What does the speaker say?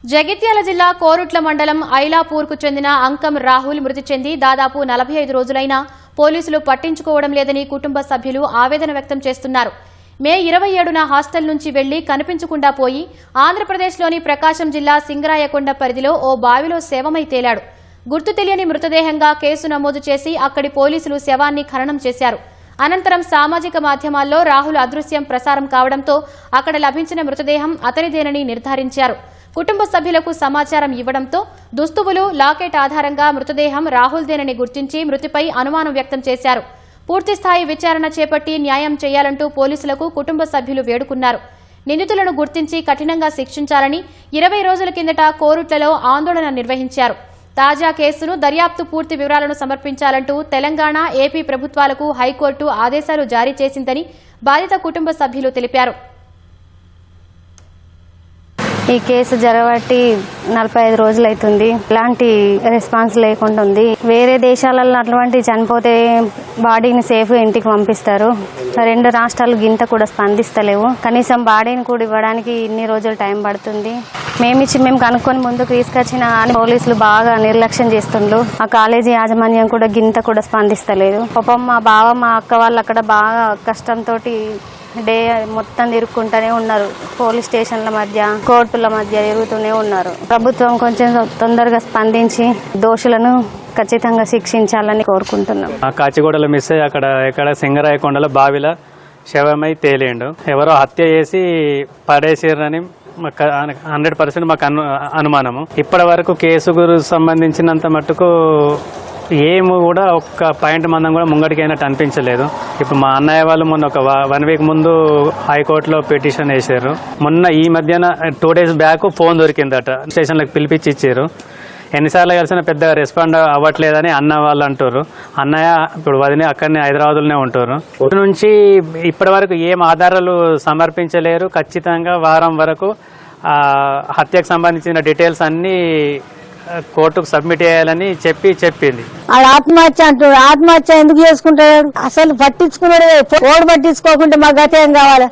జగిత్యాల జిల్లా కోరుట్ల మండలం ఐలాపూర్కు చెందిన అంకం రాహుల్ మృతి చెంది దాదాపు 45 రోజులైనా పోలీసులు పట్టించుకోవడం లేదని కుటుంబ సభ్యులు ఆవేదన వ్యక్తం చేస్తున్నారు. మే 27న హాస్టల్ నుంచి వెళ్లి కనిపించకుండా పోయి ఆంధ్రప్రదేశ్లోని ప్రకాశం జిల్లా సింగరాయకొండ పరిధిలో ఓ బావిలో శవమై తేలాడు. గుర్తు తెలియని మృతదేహంగా కేసు నమోదు చేసి అక్కడి పోలీసులు శవాన్ని ఖననం చేశారు. అనంతరం సామాజిక మాధ్యమాల్లో రాహుల్ అదృశ్యం ప్రసారం కావడంతో అక్కడ లభించిన మృతదేహం అతనిదేనని నిర్ధారించారు. కుటుంబ సభ్యులకు సమాచారం ఇవ్వడంతో దుస్తువులు, లాకెట్ ఆధారంగా మృతదేహం రాహుల్దేనని గుర్తించి మృతిపై అనుమానం వ్యక్తం చేశారు. పూర్తిస్థాయి విచారణ చేపట్టి న్యాయం చేయాలంటూ పోలీసులకు కుటుంబ సభ్యులు వేడుకున్నారు. నిందితులను గుర్తించి కఠినంగా శిక్షించాలని 20 రోజుల కిందట కోరుట్లలో ఆందోళన నిర్వహించారు. తాజా కేసును దర్యాప్తు పూర్తి వివరాలను సమర్పించాలంటూ తెలంగాణ, ఏపీ ప్రభుత్వాలకు హైకోర్టు ఆదేశాలు జారీ చేసిందని బాధిత కుటుంబ సభ్యులు తెలిపారు. ఈ కేసు జరగబట్టి 45 రోజులైతుంది. ఎలాంటి రెస్పాన్స్ లేకుండా ఉంది. వేరే దేశాలలో అటువంటి చనిపోతే బాడీని సేఫ్ ఇంటికి పంపిస్తారు. 2 రాష్ట్రాలు గింత కూడా స్పందిస్తలేవు. కనీసం బాడీని కూడా ఇవ్వడానికి ఇన్ని రోజులు టైం పడుతుంది. మేము కనుక్కొని ముందుకు తీసుకొచ్చిన పోలీసులు బాగా నిర్లక్ష్యం చేస్తుండ్రు. ఆ కాలేజీ యాజమాన్యం కూడా గింత కూడా స్పందిస్తలేదు. పాపం మా బావ, మా అక్క వాళ్ళు అక్కడ బాగా కష్టంతో డే మొత్తం తిరుక్కుంటూనే ఉన్నారు. పోలీస్ స్టేషన్ల మధ్య, కోర్టుల మధ్య తిరుగుతూనే ఉన్నారు. ప్రభుత్వం కొంచెం తొందరగా స్పందించి దోషులను ఖచ్చితంగా శిక్షించాలని కోరుకుంటున్నాం. కాచిగూడలో మిస్ అయ్యి ఎక్కడ సింగరాయకొండలో బావిలో శవమై తేలిండు. ఎవరో హత్య చేసి పడేసిరని 100% మాకు అనుమానము. ఇప్పటి వరకు కేసుకు సంబంధించినంత మట్టుకు ఏమి కూడా ఒక్క పాయింట్ మందం కూడా ముంగటికైనట్టు అనిపించలేదు. ఇప్పుడు మా అన్నయ్య వాళ్ళు మొన్న ఒక 1 వీక్ ముందు హైకోర్టులో పిటిషన్ వేసారు. మొన్న ఈ మధ్యన 2 డేస్ బ్యాక్ ఫోన్ దొరికిందట, స్టేషన్లకు పిలిపించి ఇచ్చారు. ఎన్నిసార్లు కలిసినా పెద్దగా రెస్పాండ్ అవ్వట్లేదని అన్న వాళ్ళు అంటారు. అన్నయ్య ఇప్పుడు వదిన అక్కడనే హైదరాబాద్లోనే ఉంటారు. నుంచి ఇప్పటి వరకు ఏం ఆధారాలు సమర్పించలేరు. ఖచ్చితంగా వారం వరకు హత్యకు సంబంధించిన డీటెయిల్స్ అన్నీ కోర్టుకు సబ్మిట్ చేయాలని చెప్పింది. ఆత్మహత్య అంటాడు. ఆత్మహత్య ఎందుకు చేసుకుంటాడు? అసలు పట్టించుకున్నాడు. ఓడి పట్టించుకోకుంటే మా గత ఏం కావాలి?